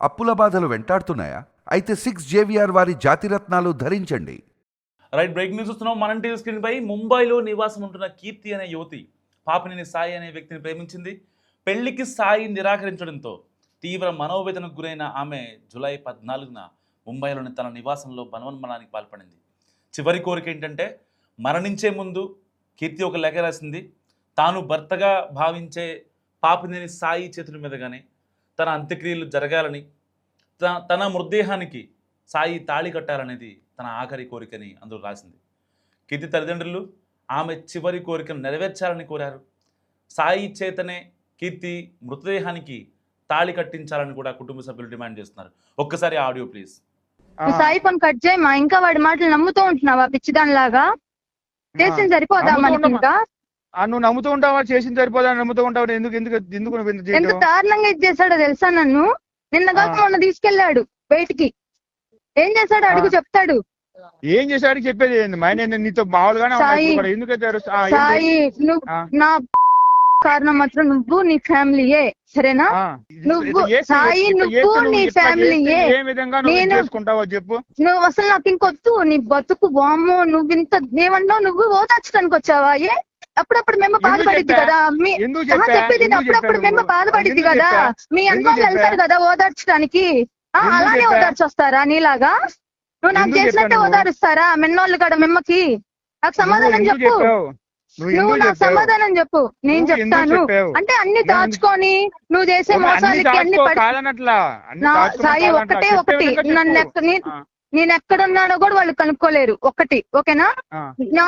అప్పుల బాధలు వెంటాడుతున్నాయా? అయితే 6 JVR వారి జాతిరత్నాలు ధరించండి. రైట్, బ్రేక్ న్యూస్ చూస్తున్నాం. మనం టీవీ స్క్రీన్ పై ముంబైలో నివాసం ఉంటున్న కీర్తి అనే యువతి పాపినేని సాయి అనే వ్యక్తిని ప్రేమించింది. పెళ్లికి సాయి నిరాకరించడంతో తీవ్ర మనోవేదనకు గురైన ఆమె జూలై 14న ముంబైలోని తన నివాసంలో బలవన్మరణానికి పాల్పడింది. చివరి కోరిక ఏంటంటే, మరణించే ముందు కీర్తి ఒక లేఖ రాసింది. తాను భర్తగా భావించే పాపినేని సాయి చేతుల మీదుగానే తన అంత్యక్రియలు జరగాలని, తన మృతదేహానికి సాయి తాళి కట్టాలనేది తన ఆఖరి కోరికని అందులో రాసింది. కీర్తి తల్లిదండ్రులు ఆమె చివరి కోరికను నెరవేర్చాలని కోరారు. సాయి చేతనే కీర్తి మృతదేహానికి తాళి కట్టించాలని కూడా కుటుంబ సభ్యులు డిమాండ్ చేస్తున్నారు. ఒక్కసారి audio please. Sai phone cut చేయమా, ఇంకా వాడి మాటలు నమ్ముతూ ఉంటున్నావా పిచ్చిదానిలాగా? చేసింది సరిపోదా మనకి? ఇంకా నువ్వు నమ్ముతూ ఉంటావా? చేసింది సరిపోదా నమ్ముతూ ఉంటావు? ఎందుకు ఎందుకు ఎందుకు ఎంత దారుణంగా ఇది చేశాడో తెలుసా? నన్ను నిన్న కాక మొన్న తీసుకెళ్లాడు బయటికి. ఏం చేశాడు అడుగు, చెప్తాడు. ఏం చేశాడు చెప్పేది ఏంది? నేను నీతో మామూలుగానే సాయి నువ్వు నా కారణం మాత్రం నువ్వు నీ ఫ్యామిలీయే, సరేనా? నువ్వు సాయి, నువ్వు నీ ఫ్యామిలీయే. ఏ విధంగా చేసుకుంటావో చెప్పు. నువ్వు అసలు నాకు ఇంకొద్దు నీ బతుకు. బామ్మో, నువ్వు ఇంత ఏమన్నావు? నువ్వు ఓదార్చడానికి వచ్చావా? ఏ అప్పుడప్పుడు మేము బాధపడిద్ది కదా. చెప్పేది అప్పుడప్పుడు మేము బాధపడిద్ది కదా. మీ అన్నోళ్ళు వెళ్తారు కదా ఓదార్చడానికి, అలానే ఓదార్చి వస్తారా నీలాగా? నువ్వు నాకు చేసినట్టే ఓదారుస్తారా మెన్నోళ్ళు కూడా? మిమ్మకి నాకు సమాధానం చెప్పు. నువ్వు నాకు సమాధానం చెప్పు, నేను చెప్తాను. అంటే అన్ని దాచుకొని నువ్వు చేసే మోసాలకి అన్ని సాయి ఒకటి నేను ఎక్కడున్నానో కూడా వాళ్ళు కనుక్కోలేరు. ఒకటి ఓకేనా? నా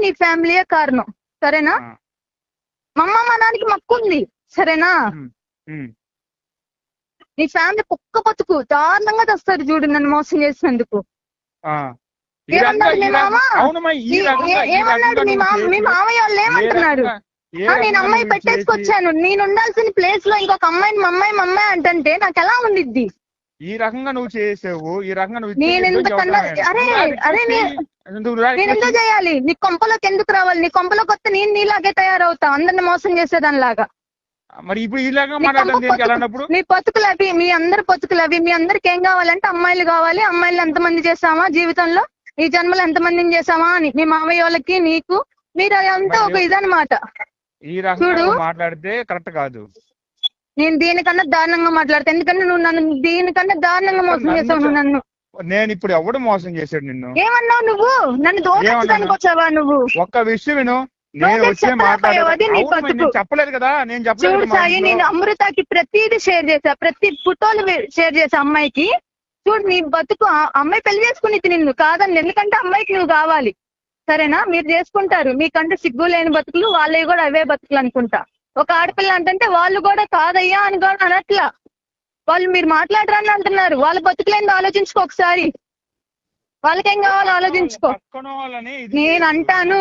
నీ ఫ్యామిలీయే కారణం, సరేనా? మా అమ్మ మా నాన్నకి మక్కుంది, సరేనా? నీ ఫ్యామిలీ కుక్క బతుకు దారుణంగా తెస్తారు చూడు నన్ను మోసం చేసినందుకు. ఏమన్నాడు మీ మామ? ఏమన్నాడు మీ మామయ్య వాళ్ళు? ఏమంటున్నారు? నేను అమ్మాయి పెట్టేసుకొచ్చాను, నేను ఉండాల్సిన ప్లేస్ లో ఇంకొక అమ్మాయిని మమ్మాయి అంటే నాకు ఎలా ఉండిద్ది? ఈ రకంగా నువ్వు చేసావు, ఈ రకంగా నేను ఎందుకన్నా? నేను ఎందుకు చేయాలి? నీ కొంపలోకి ఎందుకు రావాలి? నీ కొంపలోకి వస్తే నేను నీలాగే తయారవుతా, అందరిని మోసం చేసేదానిలాగా. మరి ఇప్పుడు ఇలాగా మాట్లాడుతున్నప్పుడు మీ బతుకులు అవి, మీ అందరి బతుకులు అవి. మీ అందరికి ఏం కావాలంటే అమ్మాయిలు కావాలి. అమ్మాయిలు ఎంతమంది చేసామా జీవితంలో, ఈ జన్మలో ఎంతమందిని చేసామా అని మీ మామయ్య వాళ్ళకి నీకు మీరు అంతా ఒక ఇదన్నమాట. చూడు, మాట్లాడితే కరెక్ట్ కాదు. నేను దీనికన్నా దారుణంగా మాట్లాడతా, ఎందుకంటే నువ్వు నన్ను దీనికన్నా దారుణంగా మోసం చేసావు. నువ్వు నన్ను నేను ఇప్పుడు ఎవడు మోసం చేశాడు? నిన్ను ఏమన్నావు? నువ్వు నన్ను దోషించడానికి వచ్చావా? నువ్వు ఒక్క విషయం విను. చెప్పలేదు కదా, నేను చెప్పలేదు. సాయి, నేను అమృతకి ప్రతిదీ షేర్ చేసా, ప్రతి ఫోటోలు షేర్ చేసా అమ్మాయికి. చూడు నీ బతుకు, అమ్మాయి పెళ్లి చేసుకుని నిన్ను కాదని, ఎందుకంటే అమ్మాయికి నువ్వు కావాలి, సరేనా? మీరు చేసుకుంటారు, మీకంటే సిగ్గు లేని బతుకులు, వాళ్ళవి కూడా అవే బతుకులు అనుకుంటా. ఒక ఆడపిల్ల అంటే వాళ్ళు కూడా కాదయ్యా అని కూడా అనట్లా. వాళ్ళు మీరు మాట్లాడరని అంటున్నారు. వాళ్ళ బతుకులేందో ఆలోచించుకో ఒకసారి. వాళ్ళకేం కావాలో ఆలోచించుకో. నేను అంటాను,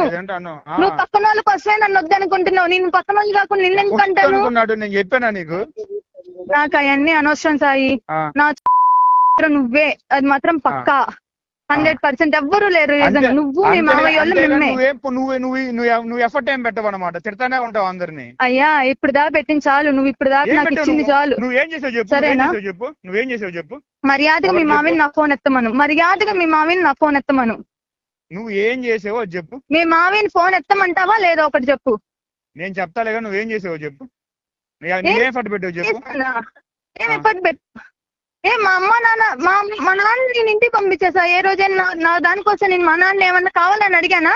నువ్వు పక్కన వాళ్ళ కోసమే నన్ను వద్దనుకుంటున్నావు. నేను పక్కన వాళ్ళు కాకుండా నిన్నెందుకు అంటాను? నేను చెప్పానా నీకు? నాకు అవన్నీ అనవసరం సాయి. నా నువ్వే, అది మాత్రం పక్కా 100%. ఎవ్వరూ లేరు. నువ్వు మీ మామయ్య వాళ్ళు మేమే. నువ్వు ఎఫర్ట్ ఏం పెట్టవన్నమాట, తిడతానే ఉంటావు అందరినీ. అయ్యా ఇప్పుడు దాకా పెట్టింది చాలు, నువ్వు ఇప్పుడు దాకా నాకు ఇచ్చింది చాలు. నువ్వేం చేసావు చెప్పు, సరేనా? నువ్వేం చేసావు చెప్పు. మర్యాదగా మీ మామయ్యని నా ఫోన్ ఎత్తమను. మర్యాదగా మీ మామయ్యని నా ఫోన్ ఎత్తమను. నువ్వు ఏం చేసావో చెప్పు. మీ మామయ్యని ఫోన్ ఎత్తమంటావా లేదా ఒకటి చెప్పు. నేను చెప్తాలేగా, నువ్వేం చేసావో చెప్పు. ఏం ఎఫర్ట్ పెట్టావు చెప్పు. ఏం ఎఫర్ట్ పెట్టు? మా అమ్మ నాన్న మా నాన్న నేను ఇంటికి పంపించేసా. ఏ రోజైనా నా దానికోసం నేను మా నాన్న ఏమన్నా కావాలని అడిగానా?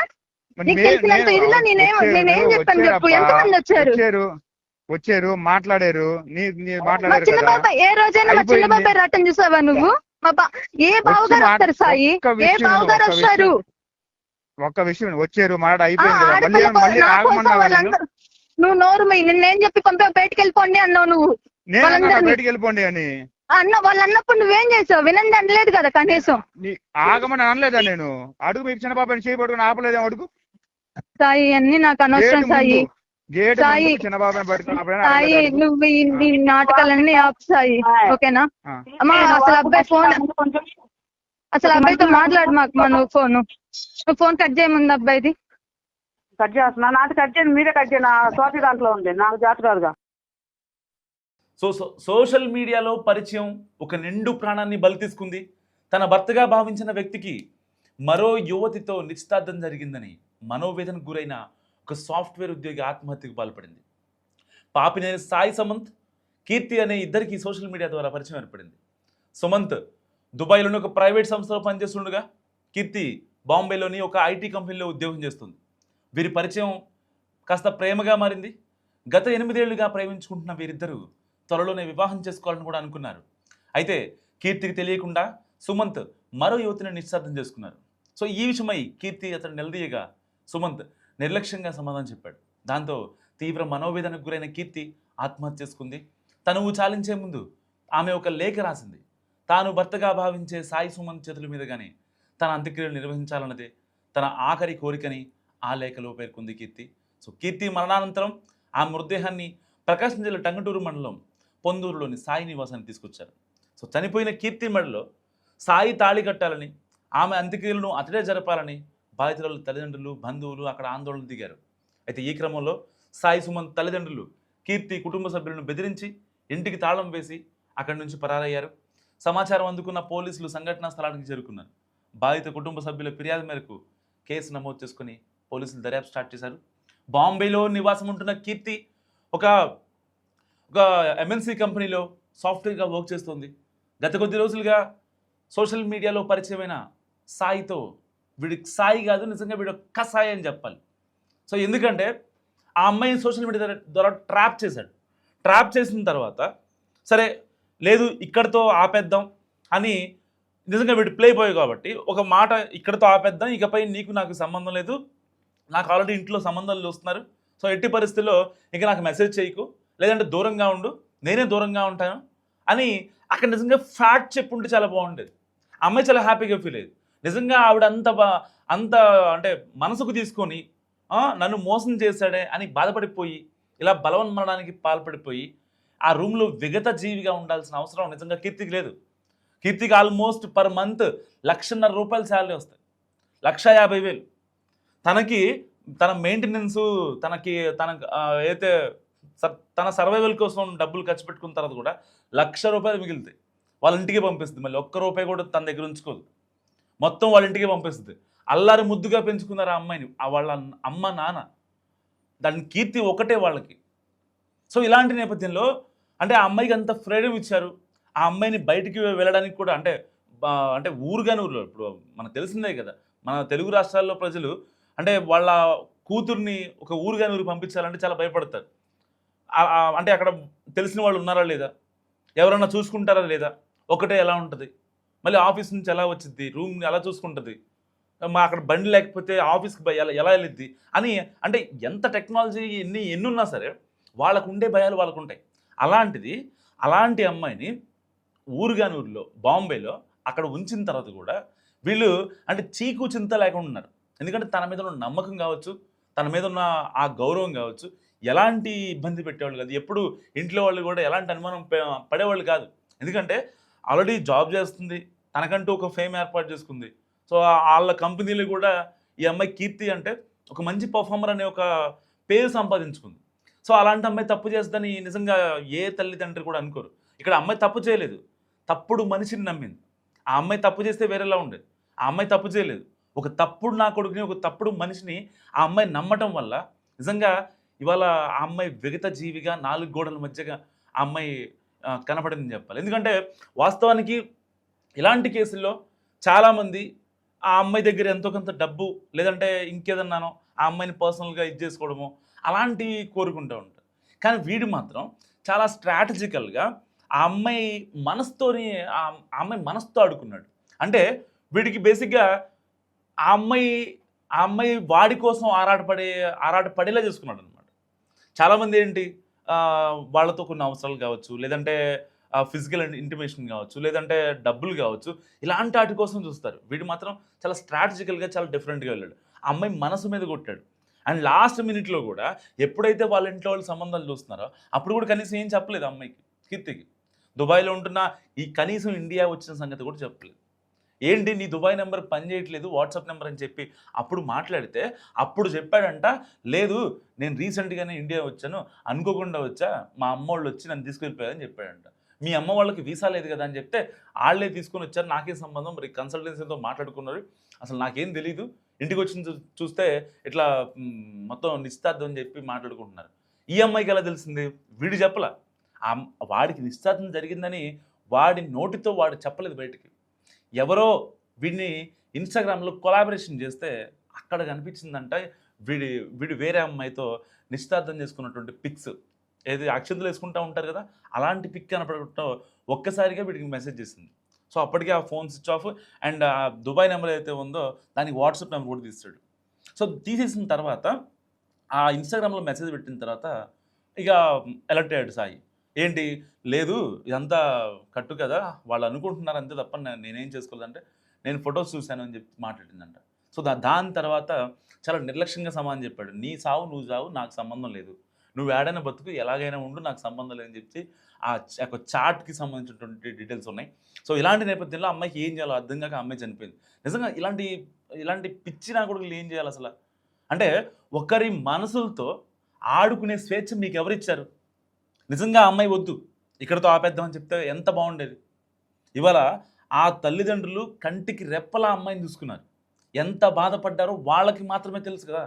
నీకు తెలిసినంత ఇదిలో నేనేం చెప్పాను చెప్పు. ఎంతమంది వచ్చారు మాట్లాడారు? చిన్న బాబాయ్ ఏ రోజైనా మా చిన్న బాబాయ్ రాటం చూసావా నువ్వు? ఏ బావగారు వస్తారు సాయి? ఏ బావగారు వస్తారు? ఒక్క విషయం, వచ్చారు మాట అయిపోయింది. నువ్వు నోరు నిన్నేం చెప్పి పంపా? బయటకు వెళ్ళిపోండి అన్నావు నువ్వు. బయటకు వెళ్ళిపోండి అని వాళ్ళు అన్నప్పుడు నువ్వేం చేసావు? వినండి అనలేదు కదా కనీసం. ఆగమని అనలేదా నేను? అడుగు, మీకు చిన్న పాపని చేయబడుకుని ఆపలేదా? అడుగు సాయి, అన్ని నాకు అనవసరం సాయి. సాయి సాయి, నువ్వు ఈ నాటకాలన్నీ ఆపు సాయి, ఓకేనా? అమ్మా అసలు అబ్బాయి ఫోన్, అసలు అబ్బాయితో మాట్లాడు మాకు. నువ్వు ఫోన్ కట్ చేయముందు అబ్బాయిది. కట్ చేస్తున్నా. నాది కట్ చేయండి, మీరే కట్ చేయండి. స్వాతి దాంట్లో ఉంది, నాకు జాతకారుగా. సోషల్ మీడియాలో పరిచయం ఒక నిండు ప్రాణాన్ని బలి తీసుకుంది. తన భర్తగా భావించిన వ్యక్తికి మరో యువతితో నిశ్చితార్థం జరిగిందని మనోవేదనకు గురైన ఒక సాఫ్ట్వేర్ ఉద్యోగి ఆత్మహత్యకు పాల్పడింది. పాపినేని సాయి సుమంత్, కీర్తి అనే ఇద్దరికి సోషల్ మీడియా ద్వారా పరిచయం ఏర్పడింది. సుమంత్ దుబాయ్లోని ఒక ప్రైవేట్ సంస్థలో పనిచేస్తుండగా కీర్తి బాంబేలోని ఒక ఐటీ కంపెనీలో ఉద్యోగం చేస్తుంది. వీరి పరిచయం కాస్త ప్రేమగా మారింది. గత 8 ఏళ్లుగా ప్రేమించుకుంటున్న వీరిద్దరూ త్వరలోనే వివాహం చేసుకోవాలని కూడా అనుకున్నారు. అయితే కీర్తికి తెలియకుండా సుమంత్ మరో యువతిని నిశ్చితార్థం చేసుకున్నారు. సో ఈ విషయమై కీర్తి అతను నిలదీయగా సుమంత్ నిర్లక్ష్యంగా సమాధానం చెప్పాడు. దాంతో తీవ్ర మనోవేదనకు గురైన కీర్తి ఆత్మహత్య చేసుకుంది. తనువు చాలించే ముందు ఆమె ఒక లేఖ రాసింది. తాను భర్తగా భావించే సాయి సుమంత్ చేతుల మీదుగానే తన అంత్యక్రియలు నిర్వహించాలన్నదే తన ఆఖరి కోరికని ఆ లేఖలో పేర్కొంది కీర్తి. సో కీర్తి మరణానంతరం ఆ మృతదేహాన్ని ప్రకాశం జిల్లా టంగుటూరు మండలం పొందూరులోని సాయి నివాసానికి తీసుకొచ్చారు. సో చనిపోయిన కీర్తి మెడలో సాయి తాళి కట్టాలని, ఆమె అంత్యక్రియలను అతడే జరపాలని బాధితుల తల్లిదండ్రులు, బంధువులు అక్కడ ఆందోళన దిగారు. అయితే ఈ క్రమంలో సాయి సుమంత్ తల్లిదండ్రులు కీర్తి కుటుంబ సభ్యులను బెదిరించి ఇంటికి తాళం వేసి అక్కడి నుంచి పరారయ్యారు. సమాచారం అందుకున్న పోలీసులు సంఘటనా స్థలానికి చేరుకున్నారు. బాధిత కుటుంబ సభ్యుల ఫిర్యాదు మేరకు కేసు నమోదు చేసుకుని పోలీసులు దర్యాప్తు స్టార్ట్ చేశారు. బాంబేలో నివాసం ఉంటున్న కీర్తి ఒక ఎంఎన్సీ కంపెనీలో సాఫ్ట్వేర్గా వర్క్ చేస్తుంది. గత కొద్ది రోజులుగా సోషల్ మీడియాలో పరిచయమైన సాయితో, వీడికి సాయి కాదు నిజంగా వీడు ఒక్క సాయి అని చెప్పాలి. సో ఎందుకంటే ఆ అమ్మాయిని సోషల్ మీడియా ద్వారా ట్రాప్ చేశాడు. ట్రాప్ చేసిన తర్వాత సరే లేదు ఇక్కడితో ఆపేద్దాం అని, నిజంగా వీడు ప్లే బాయ్ కాబట్టి ఒక మాట ఇక్కడితో ఆపేద్దాం, ఇకపై నీకు నాకు సంబంధం లేదు, నాకు ఆల్రెడీ ఇంట్లో సంబంధాలు చూస్తున్నారు, సో ఎట్టి పరిస్థితుల్లో ఇక నాకు మెసేజ్ చేయకు, లేదంటే దూరంగా ఉండు, నేనే దూరంగా ఉంటాను అని అక్కడ నిజంగా ఫ్యాక్ట్ చెప్పుంటే చాలా బాగుండేది. అమ్మాయి చాలా హ్యాపీగా ఫీల్ అయ్యేది. నిజంగా ఆవిడ అంత అంటే మనసుకు తీసుకొని నన్ను మోసం చేశాడే అని బాధపడిపోయి ఇలా బలవన్మరణానికి పాల్పడిపోయి ఆ రూమ్లో విగత జీవిగా ఉండాల్సిన అవసరం నిజంగా కీర్తికి లేదు. కీర్తికి ఆల్మోస్ట్ పర్ మంత్ 1,50,000 రూపాయలు శాలరీ వస్తాయి, 1,50,000. తనకి తన మెయింటెనెన్సు, తన అయితే తన సర్వైవల్ కోసం డబ్బులు ఖర్చు పెట్టుకున్న తర్వాత కూడా 1,00,000 రూపాయలు మిగులుతాయి. వాళ్ళ ఇంటికి పంపిస్తుంది. మళ్ళీ ఒక్క రూపాయి కూడా తన దగ్గర ఉంచుకోదు, మొత్తం వాళ్ళ ఇంటికి పంపిస్తుంది. అల్లారి ముద్దుగా పెంచుకున్నారు ఆ అమ్మాయిని వాళ్ళ అమ్మ నాన్న. దాని కీర్తి ఒకటే వాళ్ళకి. సో ఇలాంటి నేపథ్యంలో అంటే ఆ అమ్మాయికి అంత ఫ్రీడమ్ ఇచ్చారు. ఆ అమ్మాయిని బయటికి వెళ్ళడానికి కూడా అంటే ఊరుగాని ఊర్లో, ఇప్పుడు మనకు తెలిసిందే కదా, మన తెలుగు రాష్ట్రాల్లో ప్రజలు అంటే వాళ్ళ కూతుర్ని ఒక ఊరుగాని ఊరికి పంపించాలంటే చాలా భయపడతారు. అంటే అక్కడ తెలిసిన వాళ్ళు ఉన్నారా లేదా, ఎవరన్నా చూసుకుంటారా లేదా, ఒకటే ఎలా ఉంటుంది, మళ్ళీ ఆఫీస్ నుంచి ఎలా వచ్చింది, రూమ్ ఎలా చూసుకుంటుంది, అక్కడ బండి లేకపోతే ఆఫీస్కి ఎలా వెళ్ళిద్ది అని, అంటే ఎంత టెక్నాలజీ ఎన్ని ఉన్నా సరే వాళ్ళకు ఉండే భయాలు వాళ్ళకు ఉంటాయి. అలాంటి అమ్మాయిని ఊరుగాని ఊరిలో బాంబేలో అక్కడ ఉంచిన తర్వాత కూడా వీళ్ళు అంటే చీకు చింత లేకుండా ఉన్నారు. ఎందుకంటే తన మీద ఉన్న నమ్మకం కావచ్చు, తన మీద ఉన్న ఆ గౌరవం కావచ్చు, ఎలాంటి ఇబ్బంది పెట్టేవాళ్ళు కాదు. ఎప్పుడు ఇంట్లో వాళ్ళు కూడా ఎలాంటి అనుమానం పడేవాళ్ళు కాదు. ఎందుకంటే ఆల్రెడీ జాబ్ చేస్తుంది, తనకంటూ ఒక ఫేమ్ ఏర్పాటు చేసుకుంది. సో వాళ్ళ కంపెనీలు కూడా ఈ అమ్మాయి కీర్తి అంటే ఒక మంచి పర్ఫార్మర్ అనే ఒక పేరు సంపాదించుకుంది. సో అలాంటి అమ్మాయి తప్పు చేస్తుందని నిజంగా ఏ తల్లిదండ్రి కూడా అనుకోరు. ఇక్కడ అమ్మాయి తప్పు చేయలేదు, తప్పుడు మనిషిని నమ్మింది. ఆ అమ్మాయి తప్పు చేస్తే వేరేలా ఉండేది. ఆ అమ్మాయి తప్పు చేయలేదు, ఒక తప్పుడు నా కొడుకుని, ఒక తప్పుడు మనిషిని ఆ అమ్మాయి నమ్మటం వల్ల నిజంగా ఇవాళ ఆ అమ్మాయి విగత జీవిగా 4 గోడల మధ్యగా ఆ అమ్మాయి కనపడిందని చెప్పాలి. ఎందుకంటే వాస్తవానికి ఇలాంటి కేసుల్లో చాలామంది ఆ అమ్మాయి దగ్గర ఎంతో కొంత డబ్బు, లేదంటే ఇంకేదన్నానో ఆ అమ్మాయిని పర్సనల్గా ఇది చేసుకోవడమో అలాంటివి కోరుకుంటూ ఉంటారు. కానీ వీడు మాత్రం చాలా స్ట్రాటజికల్గా ఆ అమ్మాయి మనసుతో ఆడుకున్నాడు. అంటే వీడికి బేసిక్గా ఆ అమ్మాయి వాడి కోసం ఆరాటపడేలా చేసుకున్నాడు అనమాట. చాలామంది ఏంటి వాళ్ళతో కొన్ని అవసరాలు కావచ్చు, లేదంటే ఫిజికల్ ఇంటిమేషన్ కావచ్చు, లేదంటే డబ్బులు కావచ్చు, ఇలాంటి వాటి కోసం చూస్తారు. వీడు మాత్రం చాలా స్ట్రాటజికల్గా చాలా డిఫరెంట్గా వెళ్ళాడు. ఆ అమ్మాయి మనసు మీద కొట్టాడు. అండ్ లాస్ట్ మినిట్లో కూడా ఎప్పుడైతే వాళ్ళ ఇంట్లో వాళ్ళు సంబంధాలు చూస్తున్నారో అప్పుడు కూడా కనీసం ఏం చెప్పలేదు అమ్మాయికి, కీర్తికి. దుబాయ్లో ఉంటున్న కనీసం ఇండియా వచ్చిన సంగతి కూడా చెప్పలేదు. ఏంటి నీ దుబాయ్ నెంబర్ పని చేయట్లేదు వాట్సాప్ నెంబర్ అని చెప్పి అప్పుడు మాట్లాడితే అప్పుడు చెప్పాడంట, లేదు నేను రీసెంట్గానే ఇండియా వచ్చాను, అనుకోకుండా వచ్చా, మా అమ్మ వాళ్ళు వచ్చి నన్ను తీసుకెళ్ళిపోయారని చెప్పాడంట. మీ అమ్మ వాళ్ళకి వీసా లేదు కదా అని చెప్తే వాళ్ళే తీసుకొని వచ్చారు, నాకేం సంబంధం, మరి కన్సల్టెన్సీతో మాట్లాడుకున్నారు, అసలు నాకేం తెలీదు, ఇంటికి వచ్చి చూస్తే ఇట్లా మొత్తం నిశ్చితార్థం అని చెప్పి మాట్లాడుకుంటున్నారు. ఈ అమ్మాయికి ఎలా తెలిసింది? వీడు చెప్పలా. వాడికి నిశ్చితార్థం జరిగిందని వాడి నోటితో వాడు చెప్పలేదు బయటికి. ఎవరో వీడిని ఇన్స్టాగ్రామ్లో కొలాబరేషన్ చేస్తే అక్కడ కనిపించిందంట వీడు వేరే అమ్మాయితో నిశ్చితార్థం చేసుకున్నటువంటి పిక్స్, ఏది అక్షంతలు వేసుకుంటూ ఉంటారు కదా, అలాంటి పిక్ కనపడటం ఒక్కసారిగా వీడికి మెసేజ్ చేసింది. సో అప్పటికే ఆ ఫోన్ స్విచ్ ఆఫ్, అండ్ ఆ దుబాయ్ నెంబర్ అయితే ఉందో దానికి వాట్సాప్ నెంబర్ కూడా తీస్తాడు. సో తీసేసిన తర్వాత ఆ ఇన్స్టాగ్రామ్లో మెసేజ్ పెట్టిన తర్వాత ఇక అలర్ట్ అయ్యాడు సాయి. ఏంటి, లేదు ఇదంతా కట్టు కదా, వాళ్ళు అనుకుంటున్నారు అంతే తప్ప నేనేం చేసుకోలేదంటే, నేను ఫొటోస్ చూశాను అని చెప్పి మాట్లాడిందంట. సో దాని తర్వాత చాలా నిర్లక్ష్యంగా సమాధానం చెప్పాడు. నీ సావు నువ్వు సావు, నాకు సంబంధం లేదు, నువ్వు ఏడైనా బతుకు, ఎలాగైనా ఉండు, నాకు సంబంధం లేదని చెప్పి ఆ ఒక చాట్కి సంబంధించినటువంటి డీటెయిల్స్ ఉన్నాయి. సో ఇలాంటి నేపథ్యంలో అమ్మాయికి ఏం చేయాలో అర్థం కాక అమ్మాయి చనిపోయింది. నిజంగా ఇలాంటి పిచ్చి నా కొడుకులు ఏం చేయాలి అసలు? అంటే ఒకరి మనసులతో ఆడుకునే స్వేచ్ఛ మీకు ఎవరిచ్చారు? నిజంగా ఆ అమ్మాయి వద్దు, ఇక్కడతో ఆపేద్దామని చెప్తే ఎంత బాగుండేది. ఇవాళ ఆ తల్లిదండ్రులు కంటికి రెప్పలా అమ్మాయిని చూసుకున్నారు, ఎంత బాధపడ్డారో వాళ్ళకి మాత్రమే తెలుసు కదా.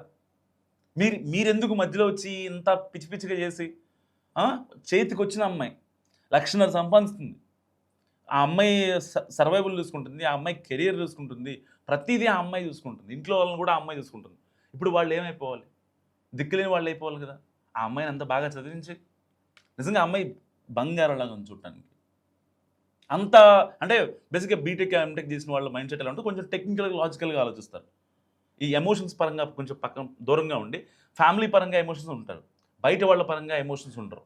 మీరెందుకు మధ్యలో వచ్చి ఇంత పిచ్చి పిచ్చిగా చేసి, చేతికి వచ్చిన అమ్మాయి 1,00,000 సంపాదిస్తుంది, ఆ అమ్మాయి సర్వైవల్ చూసుకుంటుంది, ఆ అమ్మాయి కెరియర్ చూసుకుంటుంది, ప్రతిదీ ఆ అమ్మాయి చూసుకుంటుంది, ఇంట్లో వాళ్ళని కూడా ఆ అమ్మాయి చూసుకుంటుంది. ఇప్పుడు వాళ్ళు ఏమైపోవాలి? దిక్కులేని వాళ్ళు అయిపోవాలి కదా. ఆ అమ్మాయిని అంత బాగా చదివించి నిజంగా అమ్మాయి బంగారంలాగా ఉంది చూడటానికి. అంత అంటే బేసిక్గా బీటెక్ ఎంటెక్ చేసిన వాళ్ళ మైండ్ సెట్ ఎలా ఉంటే కొంచెం టెక్నికల్గా లాజికల్గా ఆలోచిస్తారు. ఈ ఎమోషన్స్ పరంగా కొంచెం పక్కన దూరంగా ఉండి ఫ్యామిలీ పరంగా ఎమోషన్స్ ఉంటారు, బయట వాళ్ళ పరంగా ఎమోషన్స్ ఉంటారు.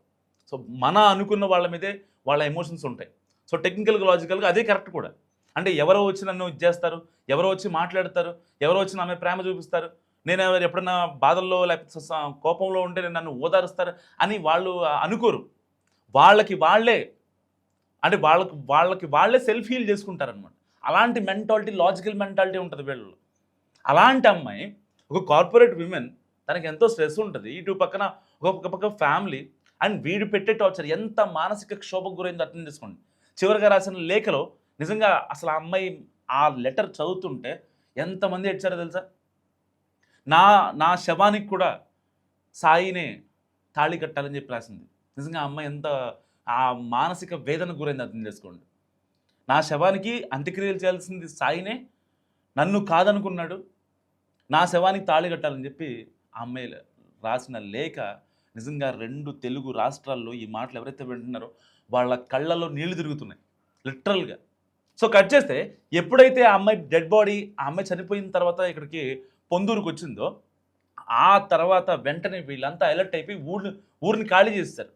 సో మన అనుకున్న వాళ్ళ మీదే వాళ్ళ ఎమోషన్స్ ఉంటాయి. సో టెక్నికల్గా లాజికల్గా అదే కరెక్ట్ కూడా. అంటే ఎవరో వచ్చి నన్ను ఇది చేస్తారు, ఎవరో వచ్చి మాట్లాడతారు, ఎవరో వచ్చి నా మీద ప్రేమ చూపిస్తారు, నేను ఎప్పుడన్నా బాధల్లో లేకపోతే కోపంలో ఉంటే నన్ను ఓదారుస్తారు అని వాళ్ళు అనుకోరు. వాళ్ళకి వాళ్ళే సెల్ఫ్ హీల్ చేసుకుంటారనమాట. అలాంటి మెంటాలిటీ, లాజికల్ మెంటాలిటీ ఉంటుంది వీళ్ళలో. అలాంటి అమ్మాయి ఒక కార్పొరేట్ విమెన్, తనకి ఎంతో స్ట్రెస్ ఉంటుంది, ఇటు పక్కన ఒక పక్క ఫ్యామిలీ, అండ్ వీడు పెట్టే టార్చర్ ఎంత మానసిక క్షోభకు గురైందో అర్థం చేసుకోండి. చివరిగా రాసిన లేఖలో నిజంగా అసలు ఆ అమ్మాయి ఆ లెటర్ చదువుతుంటే ఎంతమంది ఏడ్చారో తెలుసా? నా శవానికి కూడా సాయినే తాళి కట్టాలని చెప్పి రాసింది. నిజంగా ఆ అమ్మాయి ఎంత ఆ మానసిక వేదనకు గురైంది అర్థం చేసుకోండి. నా శవానికి అంత్యక్రియలు చేయాల్సింది సాయినే, నన్ను కాదనుకున్నాడు, నా శవానికి తాళి కట్టాలని చెప్పి ఆ అమ్మాయి రాసిన లేఖ నిజంగా 2 తెలుగు రాష్ట్రాల్లో ఈ మాటలు ఎవరైతే వింటున్నారో వాళ్ళ కళ్ళల్లో నీళ్లు తిరుగుతున్నాయి లిటరల్గా. సో కట్ చేస్తే ఎప్పుడైతే ఆ అమ్మాయి డెడ్ బాడీ, ఆ అమ్మాయి చనిపోయిన తర్వాత ఇక్కడికి పొందూరుకు వచ్చిందో ఆ తర్వాత వెంటనే వీళ్ళంతా అలర్ట్ అయిపోయి ఊరిని ఖాళీ చేస్తారు.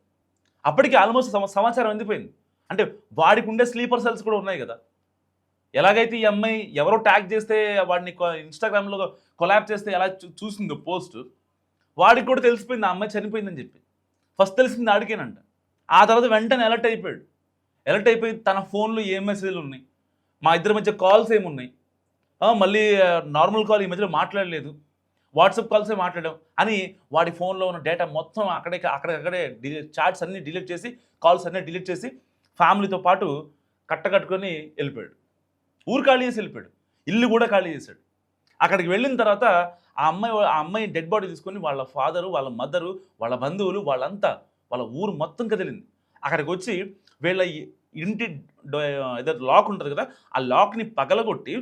అప్పటికి ఆల్మోస్ట్ సమాచారం అందిపోయింది. అంటే వాడికి ఉండే స్లీపర్ సెల్స్ కూడా ఉన్నాయి కదా. ఎలాగైతే ఈ అమ్మాయి ఎవరో ట్యాగ్ చేస్తే వాడిని ఇన్స్టాగ్రామ్లో కొలాబ్ చేస్తే ఎలా చూసిందో పోస్ట్, వాడికి కూడా తెలిసిపోయింది ఆ అమ్మాయి చనిపోయిందని చెప్పి. ఫస్ట్ తెలిసింది ఆడికేనంట. ఆ తర్వాత వెంటనే అలర్ట్ అయిపోయాడు. అలర్ట్ అయిపోయి తన ఫోన్లో ఏ మెసేజ్లు ఉన్నాయి, మా ఇద్దరి మధ్య కాల్స్ ఏమున్నాయి, మళ్ళీ నార్మల్ కాల్ ఈ మధ్యలో మాట్లాడలేదు, వాట్సాప్ కాల్సే మాట్లాడాం అని వాడి ఫోన్లో ఉన్న డేటా మొత్తం అక్కడే చాట్స్ అన్నీ డిలీట్ చేసి, కాల్స్ అన్నీ డిలీట్ చేసి ఫ్యామిలీతో పాటు కట్టకట్టుకొని వెళ్ళిపోయాడు. ఊరు ఖాళీ చేసి వెళ్ళిపోయాడు, ఇల్లు కూడా ఖాళీ చేశాడు. అక్కడికి వెళ్ళిన తర్వాత ఆ అమ్మాయి డెడ్ బాడీ తీసుకొని వాళ్ళ ఫాదరు, వాళ్ళ మదరు, వాళ్ళ బంధువులు వాళ్ళంతా వాళ్ళ ఊరు మొత్తం కదిలింది. అక్కడికి వచ్చి వీళ్ళ ఇంటి ఏదో లాక్ ఉంటుంది కదా, ఆ లాక్ని పగలగొట్టి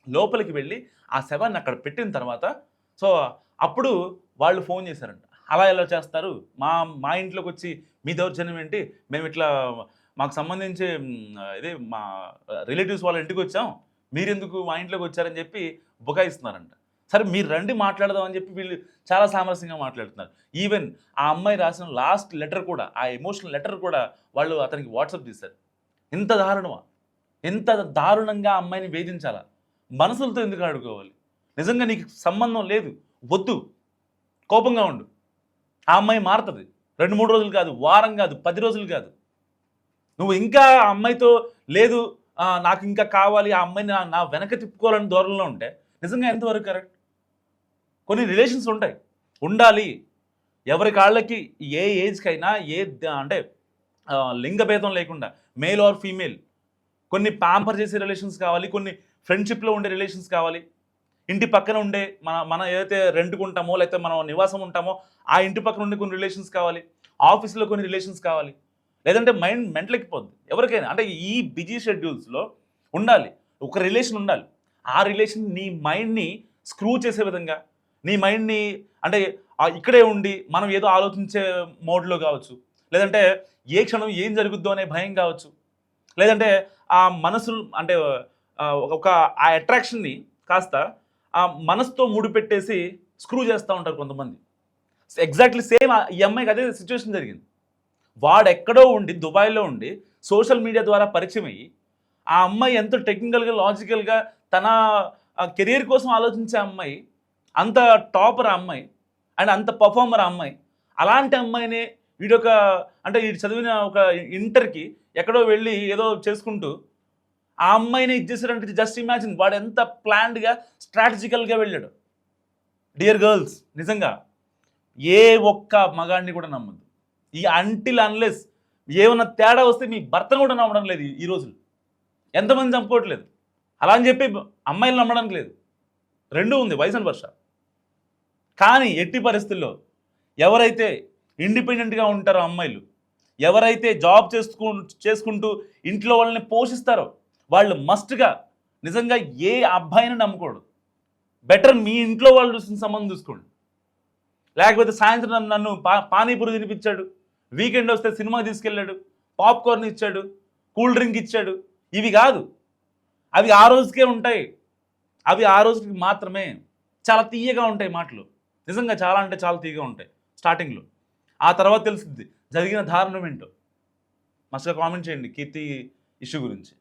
లోపలికి వెళ్ళి ఆ శవాన్ని అక్కడ పెట్టిన తర్వాత సో అప్పుడు వాళ్ళు ఫోన్ చేశారంట. అలా ఎలా చేస్తారు, మా ఇంట్లోకి వచ్చి మీ దౌర్జన్యం ఏంటి, మేము ఇట్లా మాకు సంబంధించి ఇదే మా రిలేటివ్స్ వాళ్ళ ఇంటికి వచ్చాం, మీరెందుకు మా ఇంట్లోకి వచ్చారని చెప్పి బుకాయిస్తున్నారంట. సరే మీరు రండి మాట్లాడదామని చెప్పి వీళ్ళు చాలా సామరస్యంగా మాట్లాడుతున్నారు. ఈవెన్ ఆ అమ్మాయి రాసిన లాస్ట్ లెటర్ కూడా, ఆ ఎమోషనల్ లెటర్ కూడా వాళ్ళు అతనికి వాట్సాప్ చేశారు. ఇంత దారుణమా? ఎంత దారుణంగా ఆ అమ్మాయిని వేధించాలా? మనసులతో ఎందుకు ఆడుకోవాలి? నిజంగా నీకు సంబంధం లేదు, వద్దు, కోపంగా ఉండు. ఆ అమ్మాయి మారుతుంది. 2-3 రోజులు కాదు, వారం కాదు, 10 రోజులు కాదు. నువ్వు ఇంకా ఆ అమ్మాయితో లేదు నాకు ఇంకా కావాలి, ఆ అమ్మాయిని నా వెనక తిప్పుకోవాలని ధోరణిలో ఉంటే నిజంగా ఎంతవరకు కరెక్ట్? కొన్ని రిలేషన్స్ ఉంటాయి, ఉండాలి. ఎవరి కాళ్ళకి ఏ ఏజ్కైనా అంటే లింగ భేదం లేకుండా మేల్ ఆర్ ఫీమేల్ కొన్ని ప్యాంపర్ చేసే రిలేషన్స్ కావాలి, కొన్ని ఫ్రెండ్షిప్లో ఉండే రిలేషన్స్ కావాలి. ఇంటి పక్కన ఉండే మనం ఏదైతే రెంట్కు ఉంటామో లేకపోతే మనం నివాసం ఉంటామో ఆ ఇంటి పక్కన ఉండే కొన్ని రిలేషన్స్ కావాలి, ఆఫీస్లో కొన్ని రిలేషన్స్ కావాలి. లేదంటే మైండ్ మెంటలెక్కిపోద్ది ఎవరికైనా. అంటే ఈ బిజీ షెడ్యూల్స్లో ఉండాలి, ఒక రిలేషన్ ఉండాలి. ఆ రిలేషన్ నీ మైండ్ని స్క్రూ చేసే విధంగా, నీ మైండ్ని అంటే ఇక్కడే ఉండి మనం ఏదో ఆలోచించే మోడ్లో కావచ్చు, లేదంటే ఏ క్షణం ఏం జరుగుద్దో అనే భయం కావచ్చు, లేదంటే ఆ మనసు అంటే ఒక ఆ అట్రాక్షన్ని కాస్త ఆ మనసుతో ముడిపెట్టేసి స్క్రూ చేస్తూ ఉంటారు కొంతమంది. ఎగ్జాక్ట్లీ సేమ్ ఈ అమ్మాయికి అదే సిచ్యువేషన్ జరిగింది. వాడు ఎక్కడో ఉండి దుబాయ్లో ఉండి సోషల్ మీడియా ద్వారా పరిచయం అయ్యి ఆ అమ్మాయి ఎంతో టెక్నికల్గా లాజికల్గా తన కెరీర్ కోసం ఆలోచించే అమ్మాయి, అంత టాపర్ ఆ అమ్మాయి అండ్ అంత పర్ఫార్మర్ ఆ అమ్మాయి. అలాంటి అమ్మాయినే వీడొక అంటే వీడు చదివిన ఒక ఇంటర్కి ఎక్కడో వెళ్ళి ఏదో చేసుకుంటూ ఆ అమ్మాయిని ఇచ్చేసారంటే జస్ట్ ఇమాజిన్ వాడు ఎంత ప్లాన్డ్గా స్ట్రాటజికల్గా వెళ్ళాడు. డియర్ గర్ల్స్, నిజంగా ఏ ఒక్క మగాడిని కూడా నమ్మద్దు. ఈ అంటిల్ అన్లెస్ ఏమన్నా తేడా వస్తే మీ భర్తను కూడా నమ్మడం లేదు ఈ రోజులు. ఎంతమంది చంపుకోవట్లేదు అలా అని చెప్పి అమ్మాయిలు నమ్మడానికి లేదు, రెండూ ఉంది, వయసు అండ్ వర్ష. కానీ ఎట్టి పరిస్థితుల్లో ఎవరైతే ఇండిపెండెంట్గా ఉంటారో అమ్మాయిలు, ఎవరైతే జాబ్ చేసుకుంటూ ఇంట్లో వాళ్ళని పోషిస్తారో వాళ్ళు మస్ట్గా నిజంగా ఏ అబ్బాయిని నమ్మకూడదు. బెటర్ మీ ఇంట్లో వాళ్ళు చూసిన సంబంధం చూసుకోండి. లేకపోతే సాయంత్రం నన్ను పానీపూరి తినిపించాడు, వీకెండ్ వస్తే సినిమా తీసుకెళ్ళాడు, పాప్కార్న్ ఇచ్చాడు, కూల్ డ్రింక్ ఇచ్చాడు, ఇవి కాదు. అవి ఆ రోజుకే ఉంటాయి, అవి ఆ రోజుకి మాత్రమే. చాలా తీయగా ఉంటాయి మాటలు, నిజంగా చాలా అంటే చాలా తీయగా ఉంటాయి స్టార్టింగ్లో. ఆ తర్వాత తెలుస్తుంది జరిగిన దారుణం ఏంటో. మస్తుగా కామెంట్ చేయండి కీర్తి ఇష్యూ గురించి.